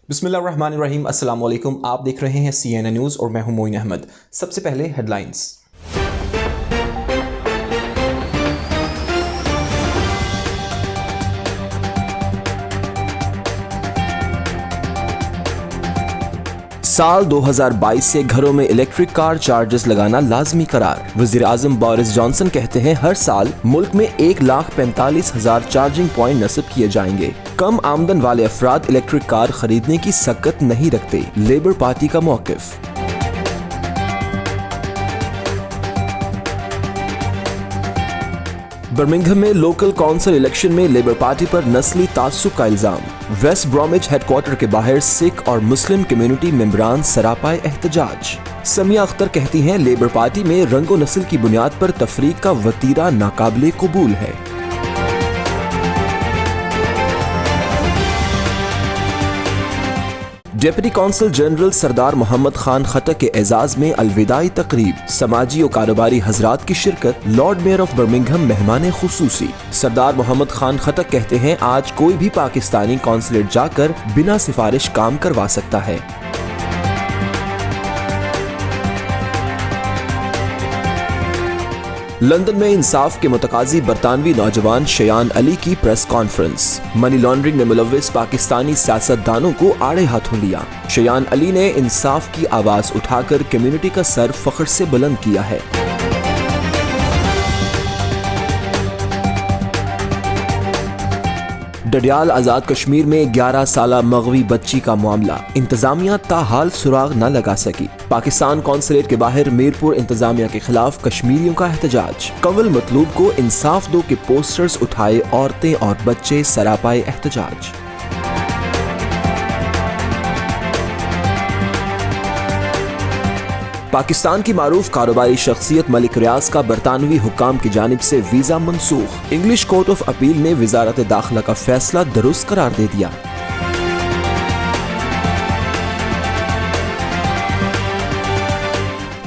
बिस्मिल्लाहिर्रहमानिर्रहीम। अस्सलाम वालेकुम। आप देख रहे हैं CNN न्यूज़ और मैं हूं मोइन अहमद। सबसे पहले हेडलाइंस। साल 2022 से घरों में इलेक्ट्रिक कार चार्जर्स लगाना लाजमी करार। वज़ीर आज़म बोरिस जॉनसन कहते हैं हर साल मुल्क में 1,45,000 चार्जिंग पॉइंट नस्ब किए जाएंगे। कम आमदन वाले अफराद इलेक्ट्रिक कार खरीदने की सकत नहीं रखते, लेबर पार्टी का मौक़िफ़। बर्मिंघम में लोकल काउंसिल इलेक्शन में लेबर पार्टी पर नस्ली तासुब का इल्जाम। वेस्ट ब्रोमिच हेडक्वार्टर के बाहर सिख और मुस्लिम कम्युनिटी मेंबरान सरापाए एहतजाज। समिया अख्तर कहती हैं लेबर पार्टी में रंगो नस्ल की बुनियाद पर तफरीक का वतीरा नाकाबिले कबूल है। डिप्टी कौंसल जनरल सरदार मोहम्मद खान खटक के एजाज में अलविदाई तकरीब। समाजी और कारोबारी हजरात की शिरकत। लॉर्ड मेयर ऑफ बर्मिंघम मेहमान खुसूसी। सरदार मोहम्मद खान खटक कहते हैं आज कोई भी पाकिस्तानी कौंसलेट जाकर बिना सिफारिश काम करवा सकता है। लंदन में इंसाफ के मुतकाजी बरतानवी नौजवान शयान अली की प्रेस कॉन्फ्रेंस। मनी लॉन्ड्रिंग में मुलव्विस पाकिस्तानी सियासतदानों को आड़े हाथों लिया। शयान अली ने इंसाफ की आवाज उठाकर कम्युनिटी का सर फख्र से बुलंद किया है। डडियाल आजाद कश्मीर में 11 साला मगवी बच्ची का मामला। इंतजामिया ताहाल सुराग न लगा सकी। पाकिस्तान कौंसलेट के बाहर मीरपुर इंतजामिया के खिलाफ कश्मीरियों का एहतजाज। कवल मतलूब को इंसाफ दो के पोस्टर्स उठाए औरतें और बच्चे सरापाए एहतजाज। पाकिस्तान की मारूफ कारोबारी शख्सियत मलिक रियाज का बरतानवी हुक्काम की जानिब से visa Mansukh. English court of appeal ने वजारत दाखिला का फैसला दुरुस्त करार दे दिया।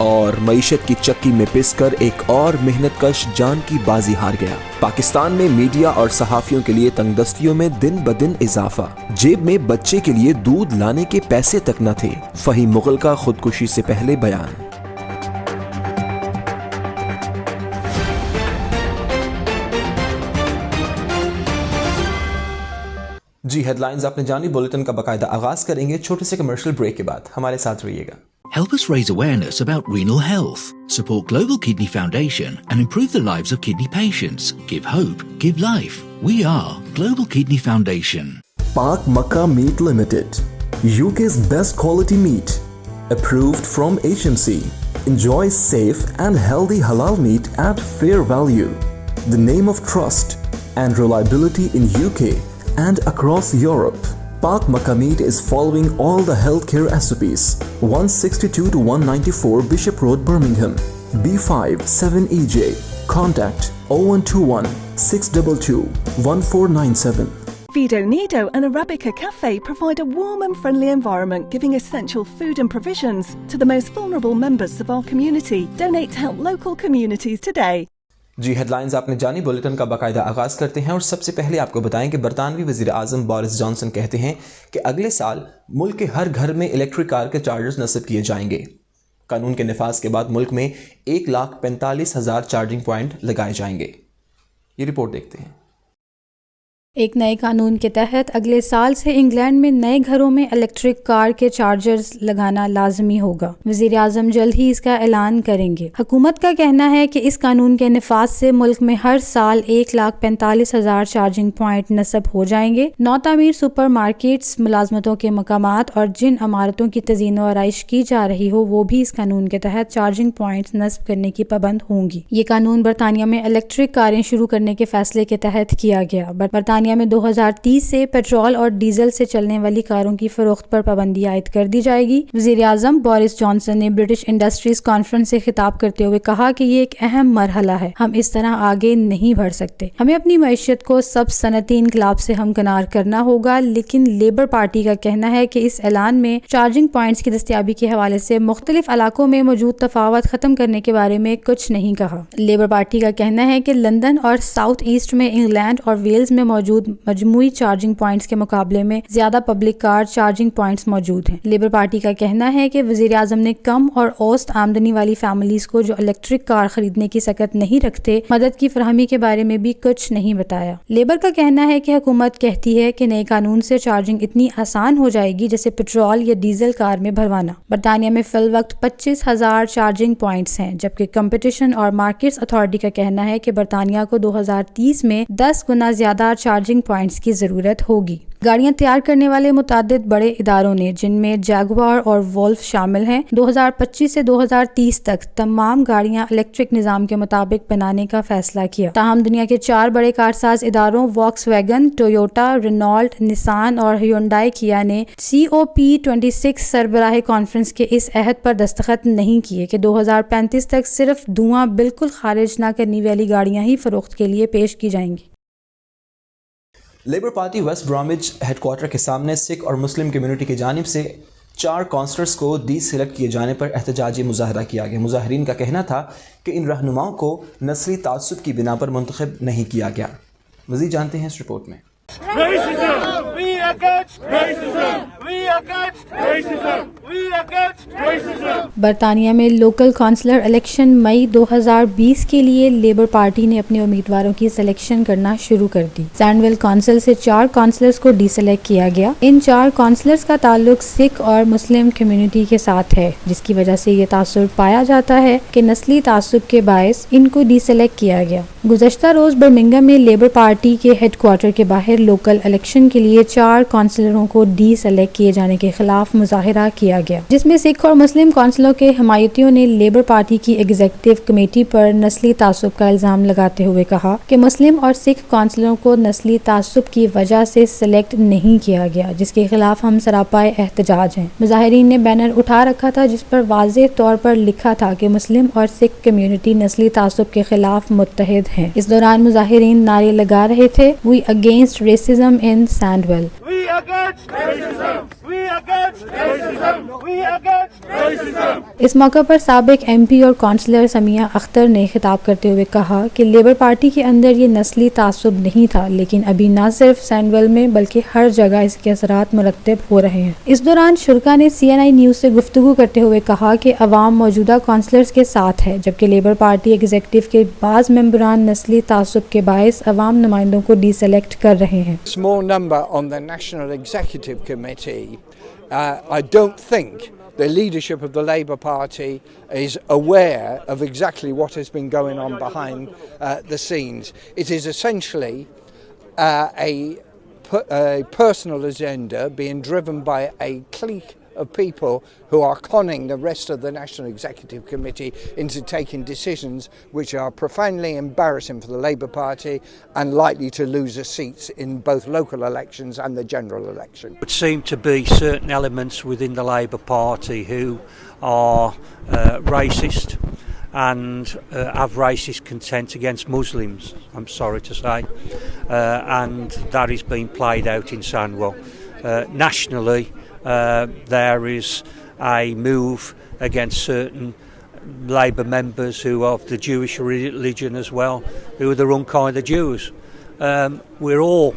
और मईशत की चक्की में पिसकर एक और मेहनतकश जान की बाजी हार गया। पाकिस्तान में मीडिया और सहाफियों के लिए तंगदस्तियों में दिन ब दिन इजाफा। जेब में बच्चे के लिए दूध लाने के पैसे तक न थे। फहीम मुगल का खुदकुशी से पहले बयान। जी हेडलाइंस आपने जानी। बुलेटिन का बाकायदा आगाज करेंगे छोटे से कमर्शियल ब्रेक के बाद। हमारे साथ रहिएगा। Help us raise awareness about renal health. Support Global Kidney Foundation and improve the lives of kidney patients. Give hope, give life. We are Global Kidney Foundation. Pak Makkah Meat Limited, UK's best quality meat, approved from HMC. Enjoy safe and healthy halal meat at fair value. The name of trust and reliability in UK and across Europe. Pak Makkah Meat is following all the healthcare SOPs. 162 to 194 Bishop Road, Birmingham, B5 7EJ. Contact 0121 622 1497. Fido Nido and Arabica Cafe provide a warm and friendly environment, giving essential food and provisions to the most vulnerable members of our community. Donate to help local communities today. Ji headlines आपने जानी। Bulletin का बाकायदा आगाज करते हैं और सबसे पहले आपको बताएं कि बरतानवी वज़ीर आज़म बोरिस जॉनसन कहते हैं कि अगले साल मुल्क के हर घर में इलेक्ट्रिक कार के चार्जर्स नस्ब किए जाएंगे। कानून के नफाज के बाद मुल्क में 1,45,000 चार्जिंग पॉइंट लगाए जाएंगे। ये रिपोर्ट देखते हैं। एक नए कानून के तहत अगले साल से इंग्लैंड में नए घरों में इलेक्ट्रिक कार के चार्जर्स लगाना लाजमी होगा। वज़ीर आज़म जल्द ही इसका ऐलान करेंगे। हुकूमत का कहना है कि इस कानून के नफाज से मुल्क में हर साल 1,45,000 चार्जिंग पॉइंट नस्ब हो जाएंगे। नौतामीर सुपर मार्केट्स, मुलाजमतों के मकामात और जिन इमारतों की तज़ीन व आराइश की जा रही हो वो भी इस कानून के तहत चार्जिंग पॉइंट नस्ब करने की पाबंद होंगी। ये कानून बरतानिया में इलेक्ट्रिक कारें शुरू करने के फैसले के तहत किया गया। बरतानिया में 2030 से पेट्रोल और डीजल से चलने वाली कारों की फरोख्त पर पाबंदी आयद कर दी जाएगी। वज़ीर आज़म बोरिस जॉनसन ने ब्रिटिश इंडस्ट्रीज कॉन्फ्रेंस से खिताब करते हुए कहा कि ये एक अहम मरहला है। हम इस तरह आगे नहीं बढ़ सकते। हमें अपनी मईशत को सब सनती इनकलाब से हमकनार करना होगा। लेकिन लेबर पार्टी का कहना है कि इस ऐलान में चार्जिंग पॉइंट्स की दस्तयाबी के हवाले से मुख्तलिफ इलाकों में मौजूद तफावत खत्म करने के बारे में कुछ नहीं कहा। लेबर पार्टी का कहना है कि लंदन और साउथ ईस्ट में इंग्लैंड और वेल्स में मौजूद موجود مجموعی چارجنگ پوائنٹس کے مقابلے میں زیادہ پبلک کار چارجنگ پوائنٹس موجود ہیں۔ لیبر پارٹی کا کہنا ہے کہ وزیر اعظم نے کم اور اوسط آمدنی والی فیملیز کو جو الیکٹرک کار خریدنے کی سکت نہیں رکھتے مدد کی فراہمی کے بارے میں بھی کچھ نہیں بتایا۔ لیبر کا کہنا ہے کہ حکومت کہتی ہے کہ نئے قانون سے چارجنگ اتنی آسان ہو جائے گی جیسے پیٹرول یا ڈیزل کار میں بھروانا۔ برطانیہ میں فی الوقت 25,000 چارجنگ پوائنٹس ہیں، جبکہ کمپٹیشن اور مارکیٹس اتھارٹی کا کہنا ہے کہ برطانیہ کو 2030 میں 10 گنا زیادہ چارجنگ پوائنٹس کی ضرورت ہوگی۔ گاڑیاں تیار کرنے والے متعدد بڑے اداروں نے، جن میں جیگوار اور وولف شامل ہیں، 2025 سے 2030 تک تمام گاڑیاں الیکٹرک نظام کے مطابق بنانے کا فیصلہ کیا۔ تاہم دنیا کے 4 بڑے کارساز اداروں واکس ویگن، ٹویوٹا، رینالٹ، نسان اور ہیونڈائی کیا نے COP26 سربراہ کانفرنس کے اس عہد پر دستخط نہیں کیے کہ 2035 تک صرف دھواں بالکل خارج نہ کرنے والی گاڑیاں ہی فروخت کے لیے پیش کی جائیں گی۔ Labour Party West Bromwich headquarter کے سامنے سکھ اور مسلم کمیونٹی کی جانب سے 4 کونسلرز کو ڈی سلیکٹ کیے جانے پر احتجاجی مظاہرہ کیا گیا۔ مظاہرین کا کہنا تھا کہ ان رہنماؤں کو نسلی تعصب کی بنا پر منتخب نہیں کیا گیا۔ مزید جانتے ہیں اس رپورٹ میں۔ برطانیہ میں لوکل کونسلر الیکشن مئی 2020 کے لیے لیبر پارٹی نے اپنے امیدواروں کی سلیکشن کرنا شروع کر دی۔ سینڈویل کونسل سے 4 کونسلرز کو ڈی سلیکٹ کیا گیا۔ ان 4 کونسلرز کا تعلق سکھ اور مسلم کمیونٹی کے ساتھ ہے، جس کی وجہ سے یہ تاثر پایا جاتا ہے کہ نسلی تعصب کے باعث ان کو ڈی سلیکٹ کیا گیا۔ گزشتہ روز برمنگھم میں لیبر پارٹی کے ہیڈ کوارٹر کے باہر لوکل الیکشن کے لیے 4 کونسلروں کو ڈی سلیکٹ کیے جانے کے خلاف مظاہرہ کیا گیا، جس میں سکھ اور مسلم کونسلوں کے حمایتیوں نے لیبر پارٹی کی ایگزیکٹو کمیٹی پر نسلی تعصب کا الزام لگاتے ہوئے کہا کہ مسلم اور سکھ کونسلوں کو نسلی تعصب کی وجہ سے سلیکٹ نہیں کیا گیا، جس کے خلاف ہم سراپائے احتجاج ہیں۔ مظاہرین نے بینر اٹھا رکھا تھا جس پر واضح طور پر لکھا تھا کہ مسلم اور سکھ کمیونٹی نسلی تعصب کے خلاف متحد ہیں۔ اس دوران مظاہرین نعرے لگا رہے تھے "We against racism in Sandwell"۔ اس موقع پر سابق MP اور کونسلر سمیہ اختر نے خطاب کرتے ہوئے کہا کہ لیبر پارٹی کے اندر یہ نسلی تعصب نہیں تھا، لیکن ابھی نہ صرف سینڈویل میں بلکہ ہر جگہ اس کے اثرات مرتب ہو رہے ہیں۔ اس دوران شرکا نے CNI نیوز سے گفتگو کرتے ہوئے کہا کہ عوام موجودہ کونسلرز کے ساتھ ہے، جبکہ لیبر پارٹی ایگزیکٹو کے بعض ممبران نسلی تعصب کے باعث عوام نمائندوں کو ڈی سلیکٹ کر رہے ہیں۔ Small number on the National Executive Committee. I don't think the leadership of the Labour Party is aware of exactly what has been going on behind the scenes. It is essentially a personal agenda being driven by a clique of people who are conning the rest of the National Executive Committee into taking decisions which are profoundly embarrassing for the Labour Party and likely to lose a seats in both local elections and the general election. It would seem to be certain elements within the Labour Party who are racist and have racist content against Muslims, I'm sorry to say, and that is being played out in Sandwell. Nationally, there is a move against certain Labour members who are of the Jewish religion as well, who are the wrong kind of Jews. We're all,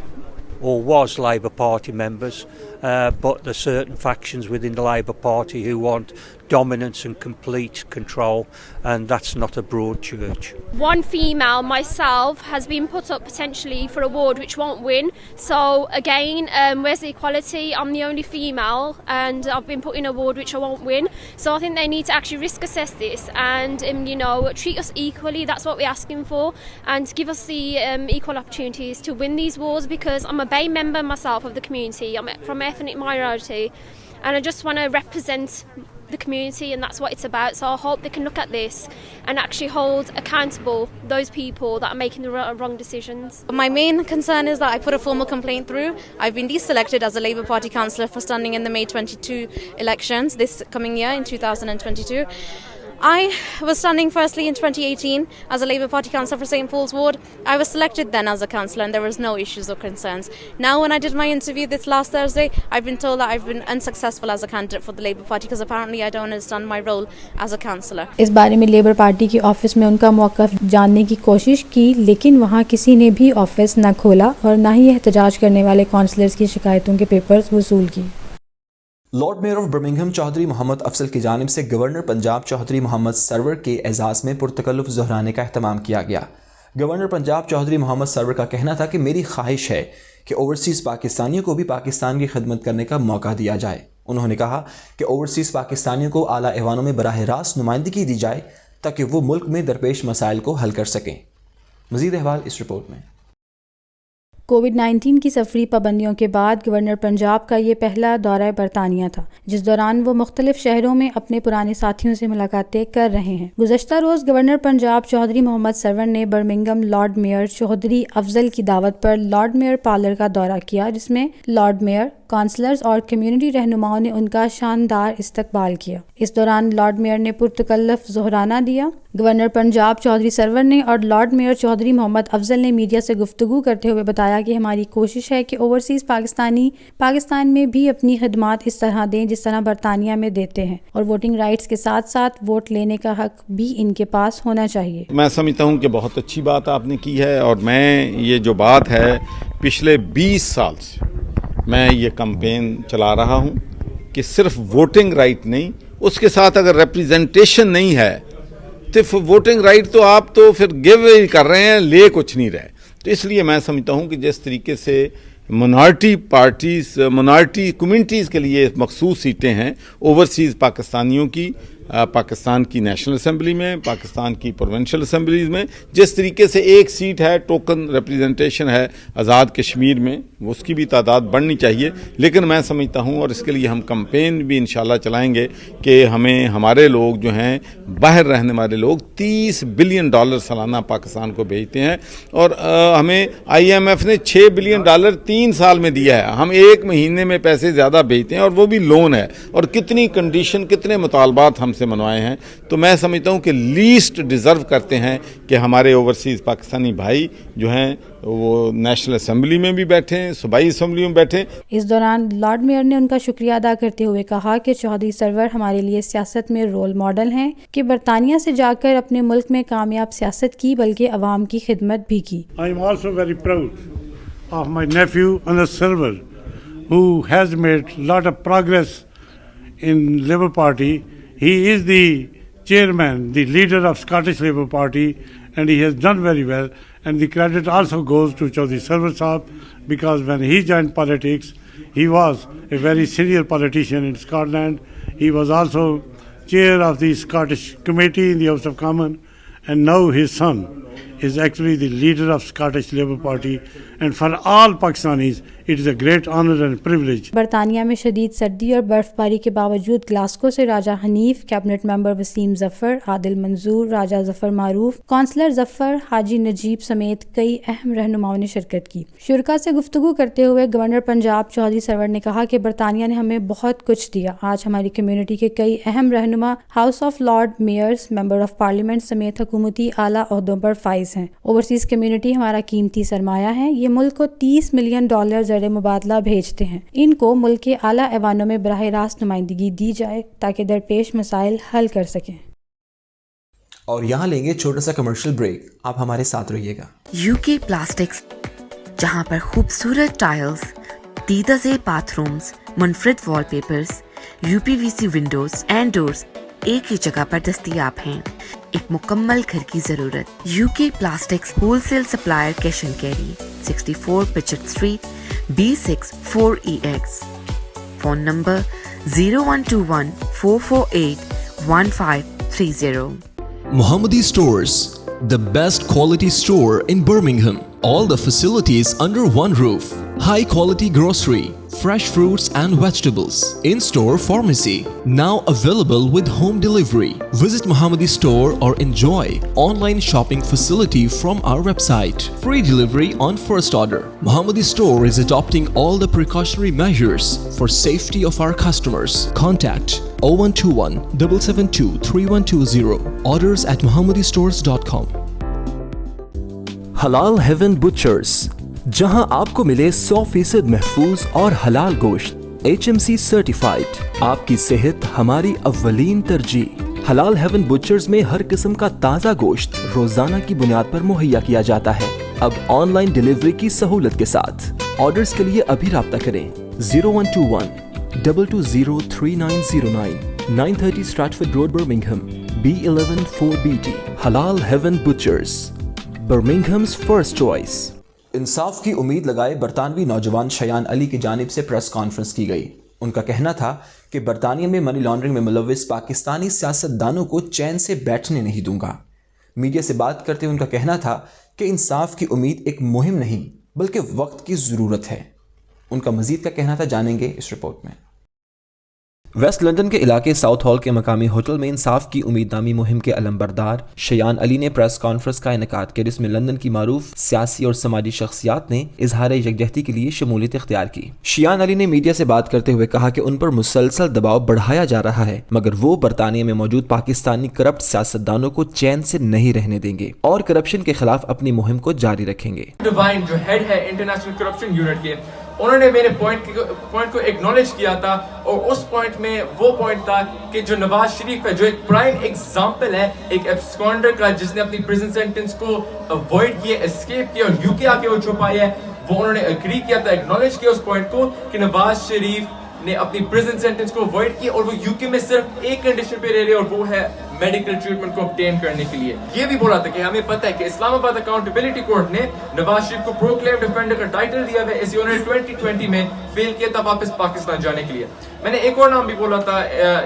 or was, Labour Party members, but there are certain factions within the Labour Party who want dominance and complete control, and that's not a broad church. One female, myself, has been put up potentially for a ward which won't win. So again, where's the equality? I'm the only female and I've been put in a ward which I won't win. So I think they need to actually risk assess this and treat us equally. That's what we're asking for, and give us the equal opportunities to win these wars, because I'm a Bay member myself of the community. I'm from ethnic minority and I just want to represent the community, and that's what it's about. So I hope they can look at this and actually hold accountable those people that are making the wrong decisions. My main concern is that I put a formal complaint through. I've been deselected as a Labour Party councillor for standing in the May 22 elections this coming year in 2022. I was standing firstly in 2018 as a Labour Party councillor for St Paul's Ward. I was selected then as a councillor and there was no issues or concerns. Now when I did my interview this last Thursday, I've been told that I've been unsuccessful as a candidate for the Labour Party because apparently I don't understand my role as a councillor. اس بارے میں labour party کی office میں ان کا موقف جاننے کی کوشش کی، لیکن وہاں کسی نے بھی آفس نہ کھولا اور نہ ہی احتجاج کرنے والے کونسلرز کی شکایتوں کے پیپرز وصول کی۔ Lord Mayor of Birmingham Chaudhry Mohammad Afzal کی جانب سے گورنر پنجاب چودھری محمد سرور کے اعزاز میں پرتکلف ظہرانے کا اہتمام کیا گیا۔ گورنر پنجاب چودھری محمد سرور کا کہنا تھا کہ میری خواہش ہے کہ اوورسیز پاکستانیوں کو بھی پاکستان کی خدمت کرنے کا موقع دیا جائے۔ انہوں نے کہا کہ اوورسیز پاکستانیوں کو اعلیٰ ایوانوں میں براہ راست نمائندگی دی جائے تاکہ وہ ملک میں درپیش مسائل کو حل کر سکیں۔ مزید احوال اس رپورٹ میں۔ کووڈ-19 کی سفری پابندیوں کے بعد گورنر پنجاب کا یہ پہلا دورہ برطانیہ تھا، جس دوران وہ مختلف شہروں میں اپنے پرانے ساتھیوں سے ملاقاتیں کر رہے ہیں۔ گزشتہ روز گورنر پنجاب چودھری محمد سرور نے برمنگھم لارڈ میئر چودھری افضل کی دعوت پر لارڈ میئر پارلر کا دورہ کیا، جس میں لارڈ میئر، کونسلرز اور کمیونٹی رہنماؤں نے ان کا شاندار استقبال کیا۔ اس دوران لارڈ میئر نے پرتکلف ظہرانہ دیا۔ گورنر پنجاب چودھری سرور نے اور لارڈ میئر چودھری محمد افضل نے میڈیا سے گفتگو کرتے ہوئے بتایا کہ ہماری کوشش ہے کہ اوورسیز پاکستانی پاکستان میں بھی اپنی خدمات اس طرح دیں جس طرح برطانیہ میں دیتے ہیں، اور ووٹنگ رائٹس کے ساتھ ساتھ ووٹ لینے کا حق بھی ان کے پاس ہونا چاہیے۔ میں سمجھتا ہوں کہ بہت اچھی بات آپ نے کی ہے، اور میں یہ جو بات ہے پچھلے 20 سال سے میں یہ کمپین چلا رہا ہوں کہ صرف ووٹنگ رائٹ نہیں، اس کے ساتھ اگر ریپریزنٹیشن نہیں ہے تو ووٹنگ رائٹ تو آپ تو پھر گیو ہی کر رہے ہیں، لے کچھ نہیں رہے۔ تو اس لیے میں سمجھتا ہوں کہ جس طریقے سے منارٹی کمیونٹیز کے لیے مخصوص سیٹیں ہیں اوورسیز پاکستانیوں کی، پاکستان کی نیشنل اسمبلی میں، پاکستان کی پروونشل اسمبلیز میں، جس طریقے سے ایک سیٹ ہے ٹوکن ریپریزنٹیشن ہے آزاد کشمیر میں، اس کی بھی تعداد بڑھنی چاہیے۔ لیکن میں سمجھتا ہوں، اور اس کے لیے ہم کمپین بھی انشاءاللہ چلائیں گے کہ ہمیں ہمارے لوگ جو ہیں باہر رہنے والے لوگ $30 بلین سالانہ پاکستان کو بھیجتے ہیں، اور ہمیں IMF نے $6 بلین 3 سال میں دیا ہے، ہم 1 مہینے میں پیسے زیادہ بھیجتے ہیں، اور وہ بھی لون ہے، اور کتنی کنڈیشن، کتنے مطالبات ہم سے منوائے ہیں۔ تو میں سمجھتا ہوں کہ لیسٹ ڈیزرو کرتے ہیں کہ ہمارے اوورسیز پاکستانی بھائی جو ہیں وہ نیشنل اسمبلی میں بھی بیٹھیں، صوبائی اسمبلیوں میں بیٹھیں۔ اس دوران لارڈ میئر نے ان کا شکریہ ادا کرتے ہوئے کہا کہ چودھری سرور ہمارے لیے سیاست میں رول ماڈل ہیں کہ برطانیہ سے جا کر اپنے ملک میں کامیاب سیاست کی بلکہ عوام کی خدمت بھی کی۔ I am also very proud of my nephew Anas Sarwar, who has made lot of progress in Labour Party. He is the chairman, the leader of Scottish Labour Party, and he has done very well. And the credit also goes to Chaudhry Sarwar Sahab, because when he joined politics, he was a very senior politician in Scotland. He was also chair of the Scottish Committee in the House of Commons, and now his son is actually the leader of Scottish Labour Party, and for all Pakistanis it is a great honor and privilege. برطانیہ میں شدید سردی اور برف باری کے باوجود Glasgow سے راجہ حنیف، کیبنٹ ممبر وسیم ظفر، عادل منظور، راجہ ظفر معروف، کونسلر ظفر، حاجی نجیب سمیت کئی اہم رہنماؤں نے شرکت کی۔ شرکاء سے گفتگو کرتے ہوئے گورنر پنجاب چودھری سرور نے کہا کہ برطانیہ نے ہمیں بہت کچھ دیا۔ آج ہماری کمیونٹی کے کئی اہم رہنما house of lord measures, member of parliament سمیت حکومتی اعلیٰ عہدوں پر فائز ہیں۔ اوورسیز کمیونٹی ہمارا قیمتی سرمایہ ہے، یہ ملک کو $30 ملین زر مبادلہ بھیجتے ہیں۔ ان کو ملک کے اعلیٰ ایوانوں میں براہ راست نمائندگی دی جائے تاکہ درپیش مسائل حل کر سکیں۔ اور یہاں لیں گے چھوٹا سا کمرشل بریک، آپ ہمارے ساتھ رہیے گا۔ UK پلاسٹکس، جہاں پر خوبصورت ٹائلز، دیدہ زیب باتھ رومز، منفرد وال papers, UPVC Windows and doors ایک ہی جگہ پر دستیاب ہیں۔ ایک مکمل گھر کی ضرورت۔ UK plastics wholesale supplier cash and carry, 64 پچٹ street, B6 4EX۔ Phone number 0121 448 1530۔ Mohammadi Stores, the best quality store in Birmingham. All the facilities under one roof. High quality grocery, fresh fruits and vegetables. In-store pharmacy. Now available with home delivery. Visit Mohammadi Store or enjoy online shopping facility from our website. Free delivery on first order. Mohammadi Store is adopting all the precautionary measures for safety of our customers. Contact 0121 772 3120. Orders at mohammedistores.com. हलाल haven butchers, जहां आपको मिले 100% महफूज और हलाल गोश्त, HMC certified. आपकी सेहत हमारी अव्वलीन तरजीह। हलाल हेवन बुचर्स में हर किस्म का ताज़ा गोश्त रोजाना की बुनियाद पर मुहैया किया जाता है, अब ऑनलाइन डिलीवरी की सहूलत के साथ। ऑर्डर्स के लिए अभी राब्ता करें 0121 220 3909, 930 Stratford road, Birmingham, B11 4BT। हलाल हेवन बुचर्स, बर्मिंघम्स फर्स्ट चॉइस। इंसाफ की उम्मीद लगाए बरतानवी नौजवान शयान अली की जानिब से प्रेस कॉन्फ्रेंस की गई। उनका कहना था कि बरतानिया में मनी लॉन्ड्रिंग में मुलव्विस पाकिस्तानी सियासतदानों को चैन से बैठने नहीं दूंगा। मीडिया से बात करते हुए उनका कहना था कि इंसाफ की उम्मीद एक मुहिम नहीं बल्कि वक्त की ज़रूरत है। उनका मजीद का कहना था, जानेंगे इस रिपोर्ट में। वेस्ट लंदन के इलाके साउथ हॉल के मकामी होटल में इंसाफ की उम्मीद नामी मुहिम के अलमबरदार शयान अली ने प्रेस कॉन्फ्रेंस का इनेकाद किया, जिसमें लंदन की मारूफ सियासी और समाजी शख्सियात ने इजहार यकजहती के लिए शमूलियत इख्तियार की। शयान अली ने मीडिया से बात करते हुए कहा कि उन पर मुसलसल दबाव बढ़ाया जा रहा है, मगर वो बरतानिया में मौजूद पाकिस्तानी करप्ट सियासतदानों को चैन से नहीं रहने देंगे और करप्शन के खिलाफ अपनी मुहिम को जारी रखेंगे। डिवाइन जो हेड है इंटरनेशनल करप्शन यूनिट के, उन्होंने मेरे पॉइंट को एक्नॉलेज किया था, और उस पॉइंट में वो पॉइंट था कि जो नवाज शरीफ है, जो एक प्राइम एग्जांपल है एक एब्सकॉन्डर का, जिसने अपनी प्रिजन सेंटेंस को अवॉइड किया, एस्केप किया और यूके आके वो छुपाया है, वो उन्होंने एग्री किया था, एक्नॉलेज किया उस पॉइंट को कि नवाज शरीफ ने अपनी प्रिजन सेंटेंस को अवॉइड किया और वो यूके में सिर्फ एक कंडीशन पे रह रहे, और वो है मेडिकल ट्रीटमेंट को ऑब्टेन करने के लिए। ये भी बोला था कि हमें पता है कि इस्लामाबाद अकाउंटेबिलिटी कोर्ट ने नवाज शरीफ को प्रोक्लेम डिफेंडर का टाइटल दिया है, इसे उन्होंने 2020 में फेल किया था वापस पाकिस्तान जाने के लिए। मैंने एक और नाम भी बोला था,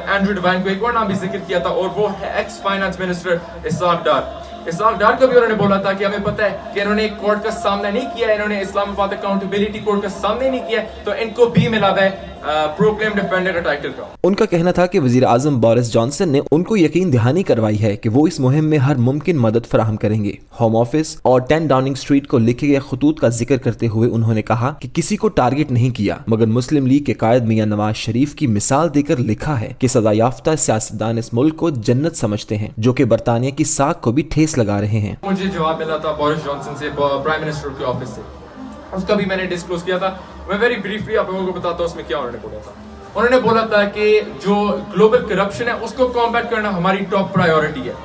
एंड्रू डिवाइन को एक और नाम भी जिक्र किया था, और वो है एक्स फाइनेंस मिनिस्टर इसहाक डार को भी उन्होंने बोला था कि हमें पता है कि इन्होंने कोर्ट का सामना नहीं किया, इन्होंने इस्लामाबाद अकाउंटेबिलिटी कोर्ट का सामना नहीं किया, तो इनको भी मिला है प्रोक्लेम डिफेंडर का टाइटल का। उनका कहना था कि वजीर आजम बोरिस जॉनसन ने उनको यकीन दहानी करवाई है कि वो इस मुहिम में हर मुमकिन मदद फराहम करेंगे। होम ऑफिस और 10 डाउनिंग स्ट्रीट को लिखे गए खतूत का जिक्र करते हुए उन्होंने कहा कि किसी को टारगेट नहीं किया, मगर मुस्लिम लीग के कायद मियां नवाज शरीफ की मिसाल देकर लिखा है कि सजा याफ्ता सियासतदान इस मुल्क को जन्नत समझते हैं, जो कि बरतानिया की साख को भी ठेस लगा रहे हैं। मुझे जवाब मिला था बोरिस जॉनसन से, प्राइम मिनिस्टर के ऑफिस से, उसका भी मैंने डिस्क्लोज किया था। मैं वेरी ब्रीफली आप लोगों को बताता हूँ उसमें क्या उन्होंने बोला था। उन्होंने बोला था कि जो ग्लोबल करप्शन है उसको कॉम्बैट करना हमारी टॉप प्रायोरिटी है।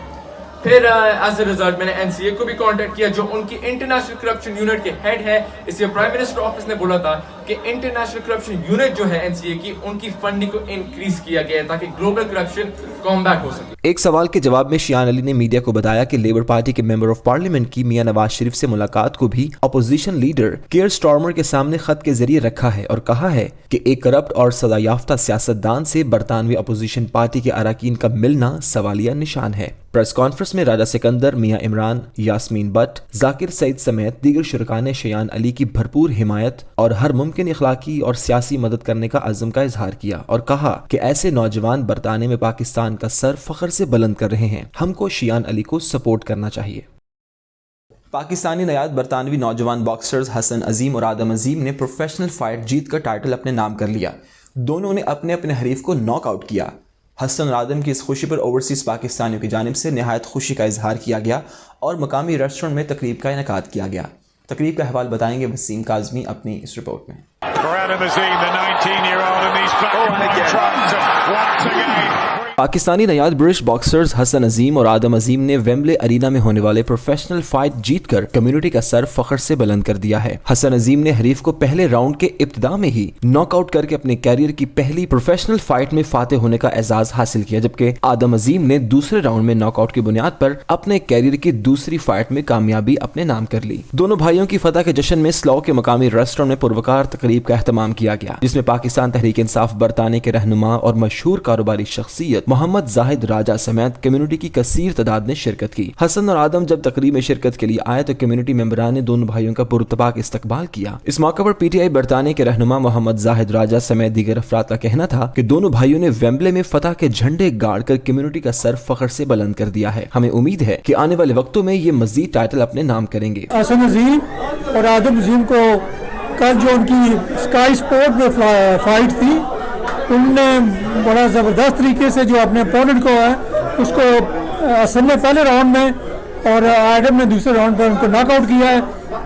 फिर एज ए रिजल्ट मैंने एनसीए को भी कांटेक्ट किया, जो उनकी इंटरनेशनल करप्शन यूनिट के हेड है। इसलिए प्राइम मिनिस्टर ऑफिस ने बोला था कि इंटरनेशनल करप्शन यूनिट जो है एनसीए की, उनकी फंडिंग को इंक्रीज किया गया ताकि ग्लोबल करप्शन कॉम्बैट हो सके। एक सवाल के जवाब में शयान अली ने मीडिया को बताया कि लेबर पार्टी के मेंबर ऑफ पार्लियामेंट की मियां नवाज शरीफ से मुलाकात को भी अपोजिशन लीडर केयर स्टार्मर के सामने खत के जरिए रखा है, और कहा है कि एक करप्ट और सजा याफ्ता सियासतदान से बरतानवी अपोजिशन पार्टी के अरकान का मिलना सवालिया निशान है। प्रेस कॉन्फ्रेंस में राजा सिकंदर, मियां इमरान, यास्मीन बट, जाकिर सईद समेत दीगर शुरका ने शयान अली की भरपूर हिमायत और हर मुमकिन इखलाकी और सियासी मदद करने का अज़्म का इजहार किया, और कहा कि ऐसे नौजवान बरतानिया में पाकिस्तान का सर फख्र से बुलंद कर रहे हैं, हमको शयान अली को सपोर्ट करना चाहिए। पाकिस्तानी नयाद बरतानवी नौजवान बॉक्सर्स हसन अजीम और आदम अजीम ने प्रोफेशनल फाइट जीत कर टाइटल अपने नाम कर लिया। दोनों ने अपने अपने हरीफ को नॉकआउट किया। हसन और आदम की इस खुशी पर ओवरसीज पाकिस्तानियों की जानिब से निहायत खुशी का इजहार किया गया और मकामी रेस्टोरेंट में तकरीब का इनेकाद किया गया। तकरीब का हवाला बताएंगे वसीम काज़मी अपनी इस रिपोर्ट में। पाकिस्तानी नयाद ब्रिटिश बॉक्सर्स हसन अजीम और आदम अजीम ने वेम्बले अरीना में होने वाले प्रोफेशनल फाइट जीतकर कम्युनिटी का सर फख्र से बुलंद कर दिया है। हसन अजीम ने हरीफ को पहले राउंड के इब्तिदा में ही नॉकआउट करके अपने कैरियर की पहली प्रोफेशनल फाइट में फातेह होने का एजाज हासिल किया, जबकि आदम अजीम ने दूसरे राउंड में नॉकआउट की बुनियाद पर अपने कैरियर की दूसरी फाइट में कामयाबी अपने नाम कर ली। दोनों भाइयों की फतह के जश्न में स्लॉ के मकामी रेस्टोरेंट में पुरवकार तकरीब का एहतमाम किया गया, जिसमें पाकिस्तान तहरीक इंसाफ बरताने के रहनुमा और मशहूर कारोबारी शख्सियत मोहम्मद जाहिद राजा समेत कम्युनिटी की कसीर तादाद ने शिरकत की। हसन और आदम जब तकरीब में शिरकत के लिए आए तो कम्युनिटी मेंबरान ने दोनों भाइयों का पुरतबाक इस्तकबाल किया। इस मौके पर पीटीआई बरताने के रहनुमा मोहम्मद जाहिद राजा समेत दीगर अफराद का कहना था कि दोनों भाइयों ने वेम्बले में फतह के झंडे गाड़ कर कम्युनिटी का सर फख्र से बुलंद कर दिया है। हमें उम्मीद है कि आने वाले वक्तों में ये मजीद टाइटल अपने नाम करेंगे। हसन अजीम और आदम अजीम को कल जो उनकी स्काई स्पोर्ट में फाइट थी उनने बड़ा ज़बरदस्त तरीके से जो अपने अपोनेंट को है उसको असद ने पहले राउंड में और एडम ने दूसरे राउंड पर उनको नॉकआउट किया है,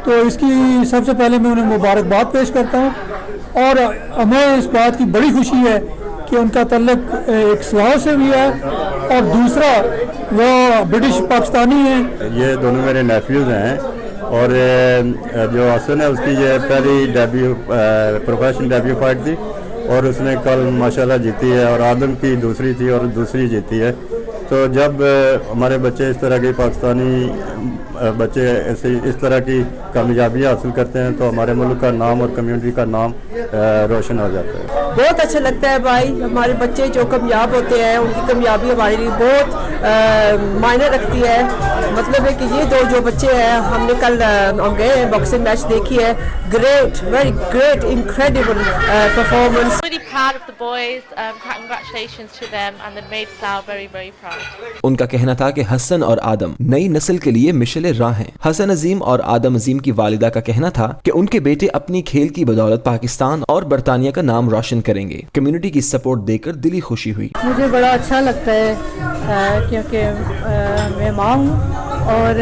तो इसकी सबसे पहले मैं उन्हें मुबारकबाद पेश करता हूँ। और हमें इस बात की बड़ी खुशी है कि उनका तल्लुक एक सलाह से भी है और दूसरा वो ब्रिटिश पाकिस्तानी हैं। ये दोनों मेरे नेफ्यूज़ हैं और जो हसन है उसकी ये पहली डेब्यू प्रोफेशनल डेब्यू फाइट थी और उसने कल माशाल्लाह जीती है, और आदम की दूसरी थी और दूसरी जीती है। तो जब हमारे बच्चे इस तरह के पाकिस्तानी बच्चे ऐसे इस तरह की कामयाबियाँ हासिल करते हैं तो हमारे मुल्क का नाम और कम्युनिटी का नाम रोशन हो जाता है। बहुत अच्छा लगता है भाई, हमारे बच्चे जो कामयाब होते हैं उनकी कामयाबी हमारे लिए बहुत मायने रखती है। मतलब है कि ये दो जो बच्चे हैं, हमने कल हम गए बॉक्सिंग मैच देखी है, great, very great, incredible performance. Really proud of the boys. Congratulations to them and they made Sal very very proud. उनका कहना था कि हसन और आदम नई नस्ल के लिए मिशल राह हैं। हसन अजीम और आदम अजीम की वालिदा का कहना था कि उनके बेटे अपनी खेल की बदौलत पाकिस्तान और बरतानिया का नाम रोशन करेंगे। कम्युनिटी की सपोर्ट देकर दिली खुशी हुई। मुझे बड़ा अच्छा लगता है क्योंकि मैं माँ हूँ और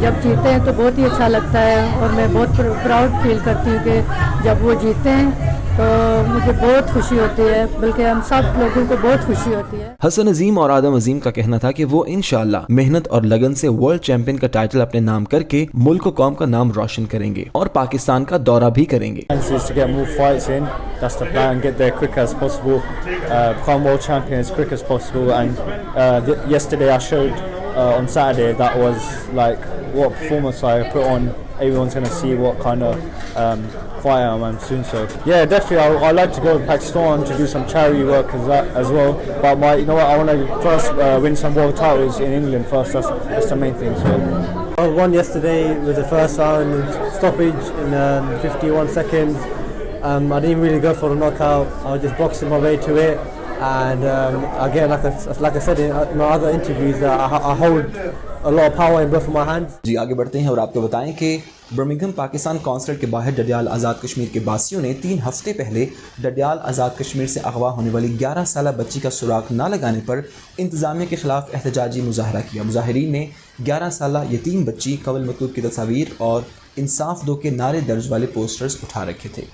जब जीते हैं तो बहुत ही अच्छा लगता है और मैं बहुत प्राउड फील करती हूँ कि जब वो जीते हैं तो मुझे बहुत खुशी होती है, बल्कि हम सब लोगों को बहुत खुशी होती है। हसन अजीम और आदम अजीम का कहना था कि वो इंशाअल्लाह मेहनत और लगन से वर्ल्ड चैंपियन का टाइटल अपने नाम करके मुल्क और कौम का नाम रोशन करेंगे और पाकिस्तान का दौरा भी करेंगे। That's the plan, get there quick as possible, become world champion as quick as possible. And yesterday I showed on Saturday that was like what performance I put on. Everyone's going to see what kind of fighter I am soon. So yeah, definitely I'd like to go to Pakistan to do some charity work as well. But you know what, I want to first win some world titles in England first. That's the main thing. So I won yesterday with the first round stoppage in 51 seconds. I didn't really go for a knockout. I was just boxing my way to it. And again, like I said in my other interviews, I hold a lot of power in both of my hands. जी आगे बढ़ते हैं और आपको बताएं कि Birmingham Pakistan consulate के बाहर डडियाल आज़ाद कश्मीर के बासियों ने 3 हफ्ते पहले डडियाल आज़ाद कश्मीर से अगवा होने वाली 11 साला बच्ची का सुराग न लगाने पर इंतज़ामिया के खिलाफ एहतजाजी मुजाहरा किया। मुजाहिरीन ने 11 साला यतीम बच्ची कवल मतलूब की तस्वीर और इंसाफ दो के नारे दर्ज वाले पोस्टर्स उठा रखे थे।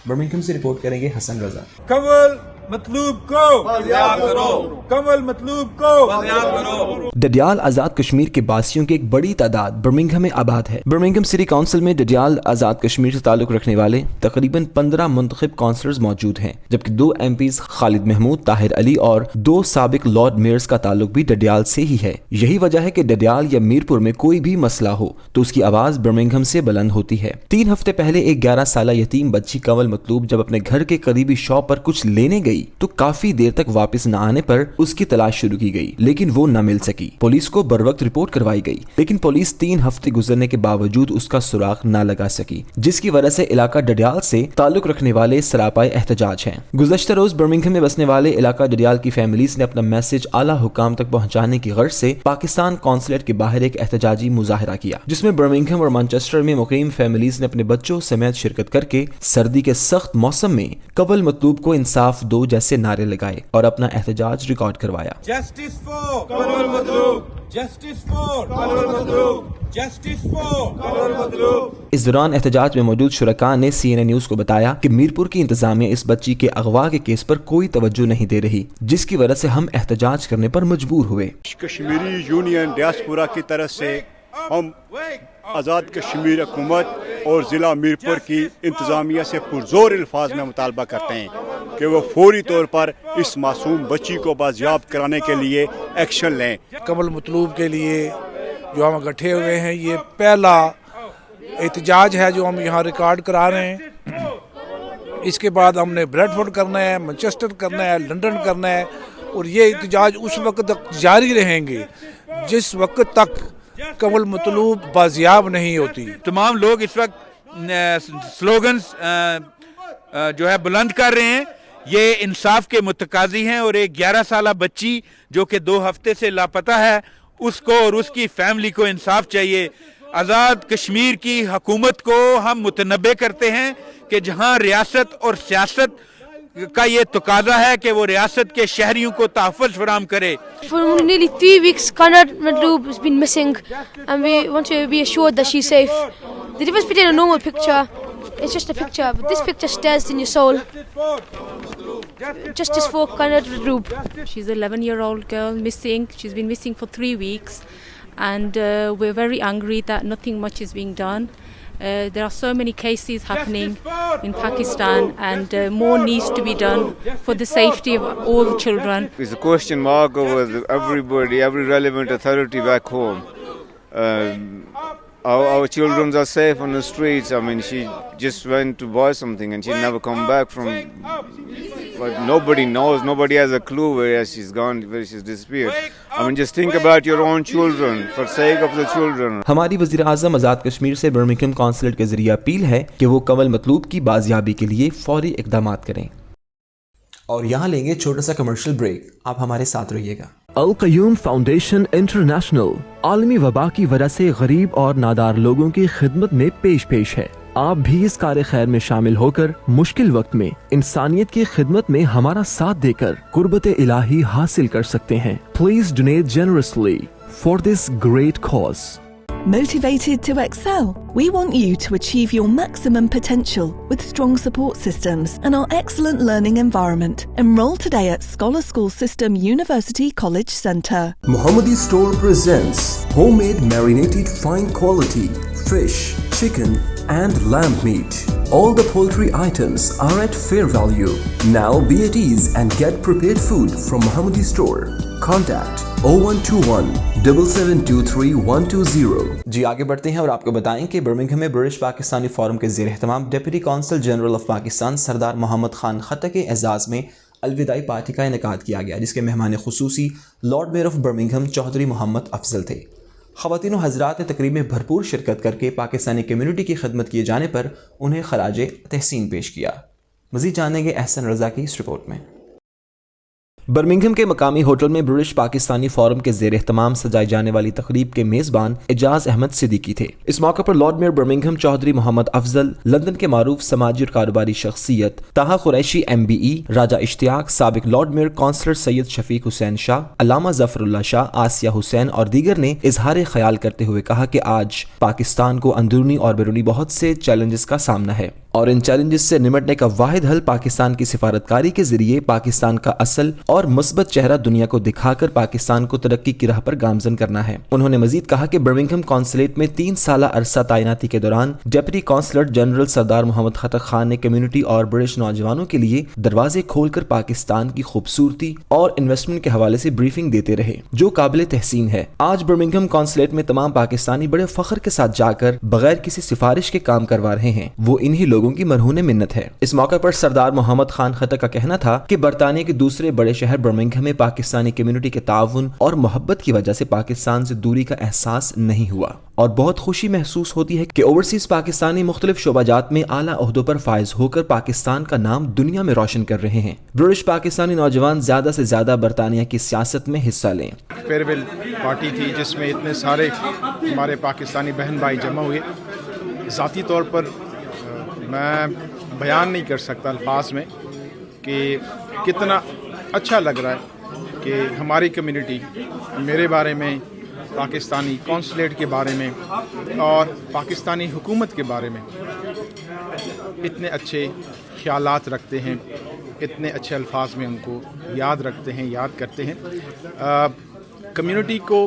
बर्मिंघम से रिपोर्ट करेंगे हसन रजा। कवल मतलूब को बयान करो, कवल मतलूब को बयान करो। डडियाल आज़ाद कश्मीर के बासियों की एक बड़ी तादाद बर्मिंघम में आबाद है। बर्मिंघम सिटी काउंसिल में डडियाल आज़ाद कश्मीर से ताल्लुक रखने वाले तकरीबन 15 मुंतखब काउंसलर्स मौजूद हैं, जबकि 2 MPs खालिद महमूद, ताहिर अली और 2 साबिक लॉर्ड मेयर्स का ताल्लुक भी डडियाल से ही है। यही वजह है कि डडियाल या मीरपुर में कोई भी मसला हो तो उसकी आवाज बर्मिंघम से बुलंद होती है। 3 हफ्ते पहले एक 11 साला यतीम बच्ची कवल मतलूब जब अपने घर के करीबी शॉप पर कुछ लेने गई तो काफी देर तक वापस न आने पर उसकी तलाश शुरू की गई, लेकिन वो न मिल सकी। पुलिस को बर वक्त रिपोर्ट करवाई गई, लेकिन पुलिस 3 हफ्ते गुजरने के बावजूद उसका सुराग न लगा सकी, जिसकी वजह से इलाका डडियाल से ताल्लुक रखने वाले सरापाए एहतजाज हैं। गुज़श्ता रोज बर्मिंघम में बसने वाले इलाका डडियाल की फैमिलीज ने अपना मैसेज आला हुकाम तक पहुंचाने की गर्ज से पाकिस्तान कॉन्सुलेट के बाहर एक एहतजाजी मुजाहरा किया, जिसमें बर्मिंघम और मैनचेस्टर में मुकीम फैमिलीज ने अपने बच्चों समेत शिरकत करके सर्दी के सख्त मौसम में कवल मतलूब को इंसाफ दो जैसे नारे लगाए और अपना एहतजाज रिकॉर्ड करवाया। Justice for Kawal Matloob, justice for Kawal Matloob, justice for Kawal Matloob. इस दौरान एहतजाज में मौजूद शुरका ने CNN न्यूज को बताया कि मीरपुर की इंतजामिया इस बच्ची के अगवा के केस पर कोई तवज्जो नहीं दे रही, जिसकी वजह से हम एहतजाज करने पर मजबूर हुए। कश्मीरी यूनियन डियास्पोरा की तरफ से हम आज़ाद कश्मीर हुकूमत और ज़िला मीरपुर की इंतज़ामिया से पुरज़ोर अल्फाज में मुतालबा करते हैं कि वो फौरी तौर पर इस मासूम बच्ची को बाजियाब्त कराने के लिए एक्शन लें। कवल मतलूब के लिए जो हम इकट्ठे हुए हैं, ये पहला एहतजाज है जो हम यहाँ रिकॉर्ड करा रहे हैं। इसके बाद हमने ब्रेडफोर्ड करना है, मैनचेस्टर करना है, लंदन करना है, और ये एहतजाज उस वक्त तक जारी रहेंगे जिस वक्त तक कवल मतलूब बाजियाब नहीं होती। तमाम लोग इस वक्त स्लोगन्स जो है बुलंद कर रहे हैं, ये इंसाफ के मुतकाजी हैं और एक 11 साला बच्ची जो कि 2 हफ्ते से लापता है, उसको और उसकी फैमिली को इंसाफ चाहिए। आज़ाद कश्मीर की हुकूमत को हम मुतनब्बे करते हैं कि जहां रियासत और सियासत का ये तकाजा है कि वो रियासत के शहरियों को तहफ़्फ़ुज़ फराहम करे. For nearly 3 weeks, Kanad Madloob has been missing, and we want to be assured that she's safe. The difference between a normal picture, it's just a picture, but this picture stares in your soul. Justice for Kanad Madloob. She's an 11-year-old girl missing. She's been missing for 3 weeks, and we're very angry that nothing much is being done. There are so many cases happening in Pakistan, and more needs to be done for the safety of all the children. It's a question mark over everybody, every relevant authority back home. Our children are safe on the streets. I mean, she just went to buy something and she never come back from. But nobody knows. Nobody has a clue where she's gone, where she's disappeared. I mean, just think about your own children, for sake of the children. हमारी वज़ीर आज़म आज़ाद कश्मीर से Birmingham consulate के जरिए appeal है कि वो कंवल मतलूब की बाजियाबी के लिए फौरी इक़दामात करें. और यहाँ लेंगे छोटा सा कमर्शियल ब्रेक. आप हमारे साथ रहिएगा. अल क़य्यूम फाउंडेशन इंटरनेशनल आलमी वबा की वजह से गरीब और नादार लोगों की खिदमत में पेश है. आप भी इस कार्य खैर में शामिल होकर मुश्किल वक्त में इंसानियत की खिदमत में हमारा साथ देकर कुर्बत इलाही हासिल कर सकते हैं. Please donate generously for this great cause. Motivated to excel? We want you to achieve your maximum potential with strong support systems and our excellent learning environment. Enroll today at Scholar School System University College Centre. Mohammadi Store presents homemade marinated fine quality fish, chicken and lamb meat. All the poultry items are at fair value. Now be at ease and get prepared food from Mohammadi Store. Contact 0121 7723 120. जी आगे बढ़ते हैं और आपको बताएं कि Birmingham में British Pakistani forum के ज़ेर एहतमाम deputy consul general of Pakistan Sardar Mohammad Khan Khattak के एजाज़ में अलविदाई पार्टी का इनेकाद किया गया, जिसके मेहमान खुसूसी Lord Mayor of Birmingham Chaudhry Mohammad Afzal थे. ख़वातीन व हज़रात ने तकरीब में भरपूर शिरकत करके पाकिस्तानी कम्यूनिटी की खिदमत किए जाने पर उन्हें खराज तहसीन पेश किया. मज़ीद जानेंगे एहसन रज़ा की इस रिपोर्ट में. बर्मिंघम के मकामी होटल में ब्रिटिश पाकिस्तानी फोरम के ज़ेर एहतमाम सजाई जाने वाली तकरीब के मेज़बान एजाज अहमद सिद्दीकी थे. इस मौके पर lord mayor Birmingham Chaudhry Mohammad Afzal, London के मारूफ समाजी और कारोबारी शख्सियत ताहा कुरैशी MBE, राजा इश्तियाक, साबिक lord mayor councillor Syed Shafiq Hussain Shah, अल्लामा ज़फ़रुल्लाह शाह, आसिया हुसैन और दीगर ने इजहार ख्याल करते हुए कहा कि आज पाकिस्तान को अंदरूनी और बैरूनी बहुत से चैलेंजेस का सामना है और इन चैलेंजेस से निमटने का वाहिद हल पाकिस्तान की सिफारतकारी के जरिए पाकिस्तान का असल और मुस्बत चेहरा दुनिया को दिखाकर पाकिस्तान को तरक्की की राह पर गामजन करना है. उन्होंने मजीद कहा कि बर्मिंघम कॉन्सुलेट में 3 साल अरसा तैनाती के दौरान डिप्टी कौंसलर जनरल सरदार मोहम्मद खट्टक खान ने कम्युनिटी और ब्रिटिश नौजवानों के लिए दरवाजे खोलकर पाकिस्तान की खूबसूरती और इन्वेस्टमेंट के हवाले से ब्रीफिंग देते रहे, जो काबिल तहसीन है. आज बर्मिंघम कॉन्सुलेट में तमाम पाकिस्तानी बड़े फख्र के साथ जाकर बगैर किसी सिफारिश के काम करवा रहे हैं. वो इन्हीं लोगों की मरहून मिन्नत है. इस मौके पर सरदार मोहम्मद खान खट्टक का कहना था कि बरतानिया के दूसरे बड़े शहर बर्मिंघम में पाकिस्तानी कम्युनिटी के ताउन और मोहब्बत की वजह से पाकिस्तान से दूरी का एहसास नहीं हुआ और बहुत खुशी महसूस होती है कि ओवरसीज पाकिस्तानी मुख्तलिफ शोबाजात में आला ओहदों पर फायज होकर पाकिस्तान का नाम दुनिया में रोशन कर रहे हैं. ब्रिटिश पाकिस्तानी नौजवान ज्यादा से ज्यादा बरतानिया की सियासत में हिस्सा लें. फेयरवेल पार्टी थी जिसमें इतने सारे हमारे पाकिस्तानी बहन भाई जमा हुए. ज़ाती तौर पर मैं बयान नहीं कर सकता अल्फाज में कि कितना अच्छा लग रहा है कि हमारी कम्युनिटी मेरे बारे में, पाकिस्तानी कौंसलेट के बारे में और पाकिस्तानी हुकूमत के बारे में इतने अच्छे ख्यालात रखते हैं, इतने अच्छे अल्फाज में उनको याद रखते हैं, याद करते हैं. कम्युनिटी को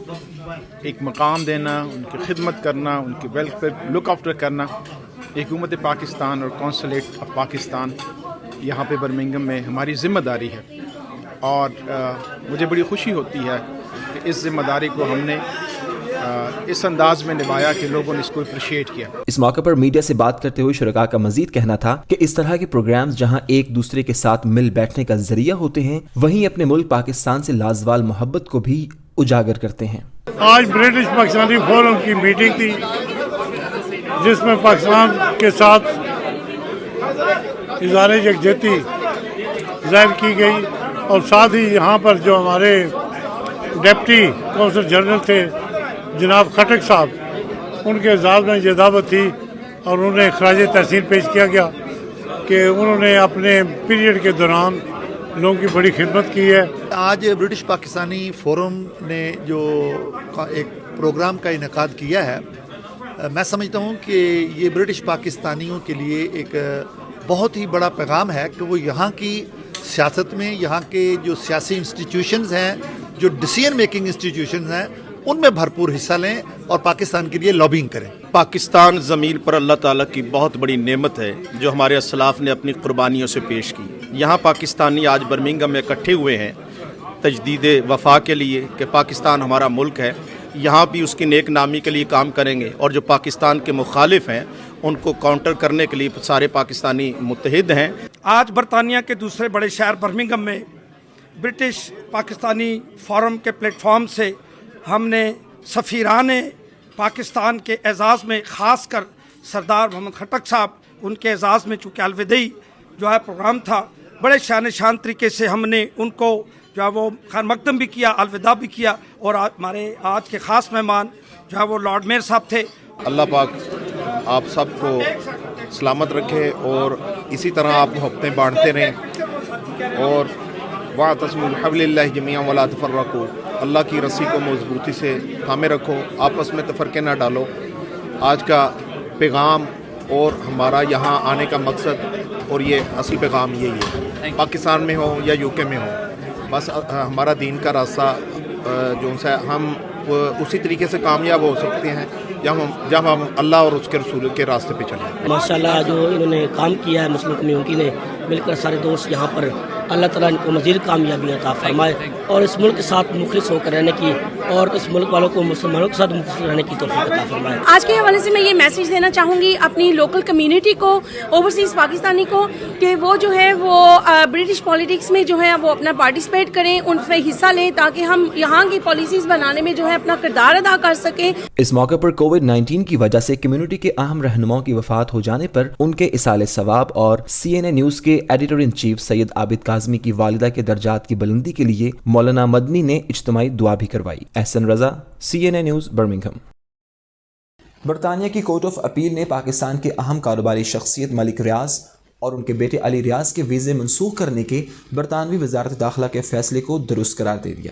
एक मकाम देना, उनकी खिदमत करना, उनके वेलफेयर लुक आफ्टर करना हुकूमत पाकिस्तान और कौंसलेट ऑफ पाकिस्तान यहाँ पे बर्मिंघम में हमारी ज़िम्मेदारी है. और मुझे बड़ी खुशी होती है कि इस ज़िम्मेदारी को हमने इस अंदाज में निभाया कि लोगों ने इसको अप्रिशिएट किया. इस मौके पर मीडिया से बात करते हुए शुरका का मजीद कहना था कि इस तरह के प्रोग्राम्स जहां एक दूसरे के साथ मिल बैठने का जरिया होते हैं, वहीं अपने मुल्क पाकिस्तान से लाजवाल मोहब्बत को भी उजागर करते हैं. आज ब्रिटिश पाकिस्तानी फोरम की मीटिंग थी जिसमें पाकिस्तान के साथ इज़हार यकजहती ज़ाहिर की गई और साथ ही यहाँ पर जो हमारे डिप्टी कौंसल जनरल थे जनाब खट्टक साहब, उनके एजाज़ में ये दावत थी और उन्हें खराज तहसीन पेश किया गया. کہ انہوں نے اپنے پیریڈ کے دوران لوگوں کی بڑی خدمت کی ہے. آج برٹش پاکستانی فورم نے جو ایک پروگرام کا انعقاد کیا ہے، میں سمجھتا ہوں کہ یہ برٹش پاکستانیوں کے لیے ایک بہت ہی بڑا پیغام ہے کہ وہ یہاں کی سیاست میں، یہاں کے جو سیاسی انسٹیٹیوشنز ہیں، جو ڈیسیژن میکنگ انسٹیٹیوشنز ہیں، ان میں بھرپور حصہ لیں اور پاکستان کے لیے لابنگ کریں. پاکستان زمین پر اللہ تعالیٰ کی بہت بڑی نعمت ہے جو ہمارے اسلاف نے اپنی قربانیوں سے پیش کی. یہاں پاکستانی آج برمنگھم میں اکٹھے ہوئے ہیں تجدید وفا کے لیے کہ پاکستان ہمارا ملک ہے. یہاں بھی اس کی نیک نامی کے لیے کام کریں گے اور جو پاکستان کے مخالف ہیں ان کو کاؤنٹر کرنے کے لیے سارے پاکستانی متحد ہیں. آج برطانیہ کے دوسرے بڑے شہر برمنگھم میں برٹش پاکستانی فورم کے پلیٹ فارم سے ہم نے سفیران پاکستان کے اعزاز میں خاص کر سردار محمد خٹک صاحب، ان کے اعزاز میں چونکہ الوداعی جو ہے پروگرام تھا، بڑے شان شان طریقے سے ہم نے ان کو جو ہے وہ خیر مقدم بھی کیا، الوداع بھی کیا. اور ہمارے آج کے خاص مہمان جو ہے وہ لارڈ میئر صاحب تھے. اللہ پاک آپ سب کو سلامت رکھے اور اسی طرح آپ محبتیں بانٹتے رہیں اور واعتصموا بحبل اللہ جمیعا ولا تفرقوا. اللہ کی رسی کو مضبوطی سے تھامے رکھو، آپس میں تفرقے نہ ڈالو. آج کا پیغام اور ہمارا یہاں آنے کا مقصد اور یہ اصل پیغام یہی ہے، پاکستان میں ہو یا UK میں ہو، بس ہمارا دین کا راستہ جو ہے ہم اسی طریقے سے کامیاب ہو سکتے ہیں جب ہم اللہ اور اس کے رسول کے راستے پہ چلیں. ماشاءاللہ جو انہوں نے کام کیا ہے مسلم کمیونٹی نے مل کر سارے دوست یہاں پر، اللہ تعالیٰ ان کو مزید کامیابی عطا فرمائے اور اس ملک کے ساتھ مخلص ہو کر رہنے کی اور اس ملک والوں کو مسلمانوں کے ساتھ مخلص رہنے کی توفیق عطا فرمائے. آج کے حوالے سے میں یہ میسیج دینا چاہوں گی اپنی لوکل کمیونٹی کو، اوورسیز پاکستانی کو، کہ وہ جو ہے وہ برٹش پالیٹکس میں جو ہے وہ اپنا پارٹیسپیٹ کریں، ان سے حصہ لیں تاکہ ہم یہاں کی پالیسیز بنانے میں جو ہے اپنا کردار ادا کر سکیں. اس موقع پر کووڈ-19 کی وجہ سے کمیونٹی کے اہم رہنماؤں کی وفات ہو جانے پر ان کے اصالِ ثواب اور CNN نیوز کے ایڈیٹر ان چیف سید عابد کاظمی کی والدہ کے درجات کی بلندی کے لیے مولانا مدنی نے اجتماعی دعا بھی کروائی. احسن رضا، CNN نیوز، برمنگھم. برطانیہ کی کورٹ آف اپیل نے پاکستان کے اہم کاروباری شخصیت ملک ریاض اور ان کے بیٹے علی ریاض کے ویزے منسوخ کرنے کے برطانوی وزارت داخلہ کے فیصلے کو درست قرار دے دیا.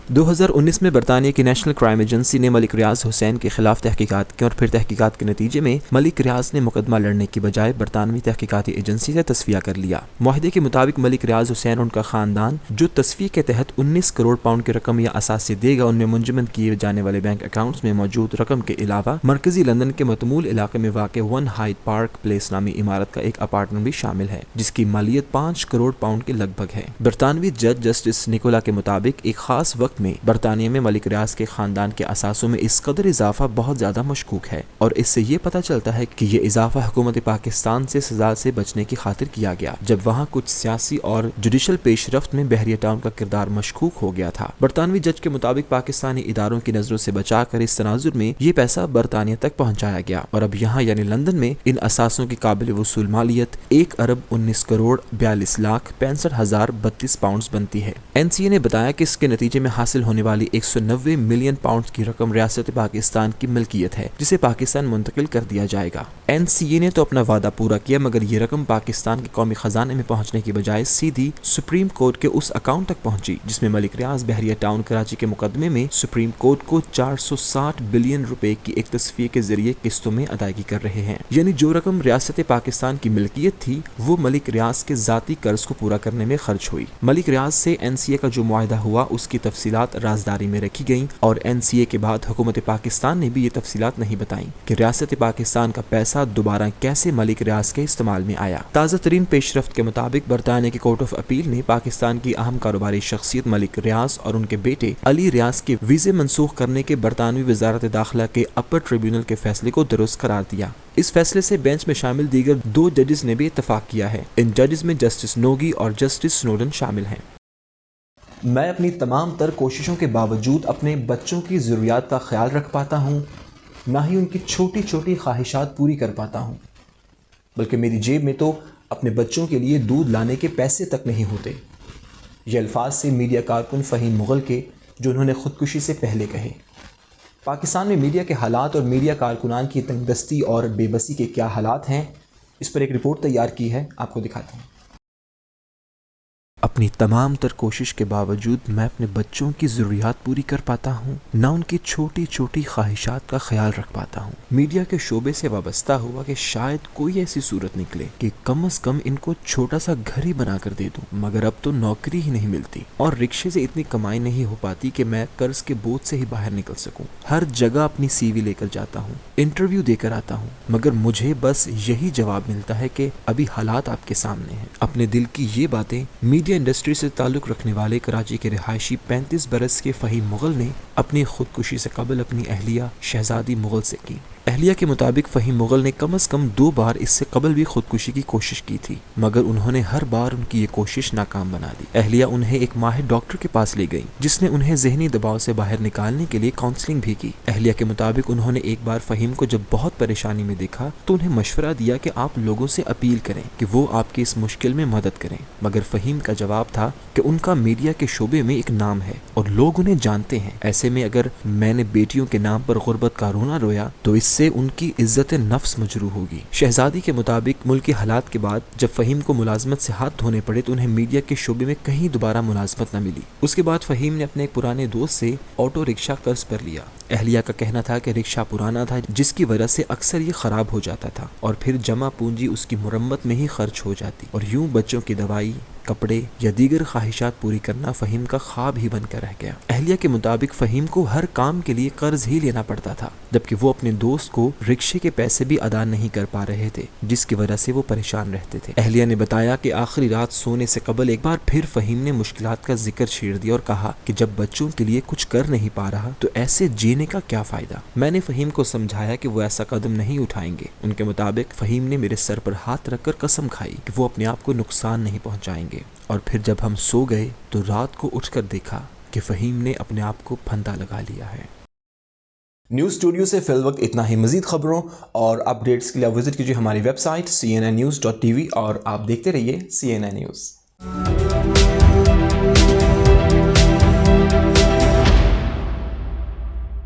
2019 میں برطانیہ کی نیشنل کرائم ایجنسی نے ملک ریاض حسین کے خلاف تحقیقات کی اور پھر تحقیقات کے نتیجے میں ملک ریاض نے مقدمہ لڑنے کی بجائے برطانوی تحقیقاتی ایجنسی سے تصفیہ کر لیا. معاہدے کے مطابق ملک ریاض حسین اور ان کا خاندان جو تصفیے کے تحت 19 کروڑ پاؤنڈ کی رقم یا اثاثے دے گا، ان میں منجمد کیے جانے والے بینک اکاؤنٹس میں موجود رقم کے علاوہ مرکزی لندن کے متمول علاقے میں واقع 1 ہائیڈ پارک پلیس نامی عمارت کا ایک اپارٹمنٹ بھی شامل ہے جس کی مالیت 5 کروڑ پاؤنڈ کے لگ بھگ ہے. برطانوی جج جسٹس نکولا کے مطابق ایک خاص وقت میں برطانیہ میں ملک ریاض کے خاندان کے اثاثوں میں اس قدر اضافہ بہت زیادہ مشکوک ہے اور اس سے یہ پتہ چلتا ہے کہ یہ اضافہ حکومت پاکستان سے سزا سے بچنے کی خاطر کیا گیا جب وہاں کچھ سیاسی اور جوڈیشل پیش رفت میں بحریہ ٹاؤن کا کردار مشکوک ہو گیا تھا. برطانوی جج کے مطابق پاکستانی اداروں کی نظروں سے بچا کر اس تناظر میں یہ پیسہ برطانیہ تک پہنچایا گیا اور اب یہاں یعنی لندن میں ان اثاثوں کی قابل وصول مالیت 1 ارب 19 کروڑ 42 لاکھ 65,032 پاؤنڈز بنتی ہے. NCA نے بتایا کہ اس کے نتیجے میں حاصل ہونے والی 190 ملین پاؤنڈز کی رقم ریاست پاکستان کی ملکیت ہے جسے پاکستان منتقل کر دیا جائے گا. NCA نے تو اپنا وعدہ پورا کیا مگر یہ رقم پاکستان کے قومی خزانے میں پہنچنے کی بجائے سیدھی سپریم کورٹ کے اس اکاؤنٹ تک پہنچی جس میں ملک ریاض بحریہ ٹاؤن کراچی کے مقدمے میں سپریم کورٹ کو 460 بلین روپے کی ایک تصفیے کے ذریعے قسطوں میں ادائیگی کر رہے ہیں. یعنی جو رقم ریاست پاکستان کی ملکیت تھی وہ ملک ریاض کے ذاتی قرض کو پورا کرنے میں خرچ ہوئی. ملک ریاض سے NCA کا جو معاہدہ ہوا اس کی تفصیلات رازداری میں رکھی گئیں اور NCA کے بعد حکومت پاکستان نے بھی یہ تفصیلات نہیں بتائیں کہ ریاست پاکستان کا پیسہ دوبارہ کیسے ملک ریاض کے استعمال میں آیا. تازہ ترین پیش رفت کے مطابق برطانیہ کی کورٹ آف اپیل نے پاکستان کی اہم کاروباری شخصیت ملک ریاض اور ان کے بیٹے علی ریاض کے ویزے منسوخ کرنے کے برطانوی وزارت داخلہ کے اپر ٹریبیونل کے فیصلے کو درست قرار دیا. اس فیصلے سے بینچ میں شامل دیگر 2 ججز نے بھی اتفاق کیا ہے. ان ججز میں جسٹس نوگی اور جسٹس سنوڈن شامل ہیں. میں اپنی تمام تر کوششوں کے باوجود اپنے بچوں کی ضروریات کا خیال رکھ پاتا ہوں، نہ ہی ان کی چھوٹی چھوٹی خواہشات پوری کر پاتا ہوں، بلکہ میری جیب میں تو اپنے بچوں کے لیے دودھ لانے کے پیسے تک نہیں ہوتے. یہ الفاظ سے میڈیا کارکن فہیم مغل کے جو انہوں نے خودکشی سے پہلے کہے. پاکستان میں میڈیا کے حالات اور میڈیا کارکنان کی تنگ دستی اور بے بسی کے کیا حالات ہیں इस पर एक रिपोर्ट तैयार की है, आपको दिखाता हूँ। अपनी तमाम तर कोशिश के बावजूद मैं अपने बच्चों की ज़रूरियात पूरी कर पाता हूँ, ना उनकी छोटी छोटी ख्वाहिशात का ख्याल रख पाता हूँ। मीडिया के शोबे से वाबस्ता हुआ कि शायद कोई ऐसी सूरत निकले कि कम से कम इनको छोटा सा घर ही बना कर दे दूँ, मगर अब तो नौकरी ही नहीं मिलती और रिक्शे से इतनी कमाई नहीं हो पाती कि मैं कर्ज के बोझ से ही बाहर निकल सकूँ। हर जगह अपनी CV लेकर जाता हूँ, इंटरव्यू देकर आता हूँ, मगर मुझे बस यही जवाब मिलता है कि अभी हालात आपके सामने हैं। अपने दिल की ये बातें मीडिया इंडस्ट्री से ताल्लुक़ रखने वाले कराची के रिहायशी 35 बरस के फ़हीम मुग़ल ने अपनी खुदकुशी से कबल अपनी अहलिया शहजादी मुग़ल से की। अहलिया के मुताबिक फ़हीम मुग़ल ने कम से कम 2 बार इससे कबल भी खुदकुशी की कोशिश की थी, मगर उन्होंने हर बार उनकी ये कोशिश नाकाम बना दी। अहलिया उन्हें एक माहिर डॉक्टर के पास ले गई, जिसने उन्हें ज़हनी दबाव से बाहर निकालने के लिए काउंसलिंग भी की। अहलिया के मुताबिक उन्होंने एक बार फ़हीम को जब बहुत परेशानी में देखा तो उन्हें मशवरा दिया कि आप लोगों से अपील करें कि वो आपकी इस मुश्किल में मदद करें, मगर फ़हीम का जवाब था कि उनका मीडिया के शोबे में एक नाम है और लोग उन्हें जानते हैं। ऐसे में अगर मैंने बेटियों के नाम पर गुर्बत का रोना रोया तो इससे उनकी इज्जत नफ्स मजरू होगी। शहजादी के मुताबिक मुल्क के हालात के बाद जब फ़हीम को मुलाजमत से हाथ धोने पड़े तो उन्हें मीडिया के शोबे में कहीं दोबारा मुलाजमत न मिली। उसके बाद फ़हीम ने अपने एक पुराने दोस्त से ऑटो रिक्शा कर्ज पर लिया। अहलिया का कहना था कि रिक्शा पुराना था, जिसकी वजह से अक्सर ये ख़राब हो जाता था और फिर जमा पूंजी उसकी मुरम्मत में ही खर्च हो जाती और यूं बच्चों की दवाई, कपड़े या दीगर ख्वाहिशात पूरी करना फ़हीम का ख्वाब ही बनकर रह गया। अहलिया के मुताबिक फ़हीम को हर काम के लिए कर्ज ही लेना पड़ता था, जबकि वो अपने दोस्त को रिक्शे के पैसे भी अदा नहीं कर पा रहे थे, जिसकी वजह से वो परेशान रहते थे। अहलिया ने बताया कि आखिरी रात सोने से कबल एक बार फिर फ़हीम ने मुश्किलात का जिक्र छेड़ दिया और कहा कि जब बच्चों के लिए कुछ कर नहीं पा रहा तो ऐसे जीने का क्या फ़ायदा। मैंने फ़हीम को समझाया कि वो ऐसा कदम नहीं उठाएंगे। उनके मुताबिक फ़हीम ने मेरे सर पर हाथ रखकर कसम खाई कि वो अपने आप को नुकसान नहीं पहुँचाएंगे और फिर जब हम सो गए तो रात को उठकर देखा कि फ़हीम ने अपने आप को फंदा लगा लिया है। न्यूज़ स्टूडियो से फिल वक्त इतना ही। मज़ीद खबरों और अपडेट्स के लिए विजिट कीजिए हमारी वेबसाइट cnnnews.tv और आप देखते रहिए CNN न्यूज़।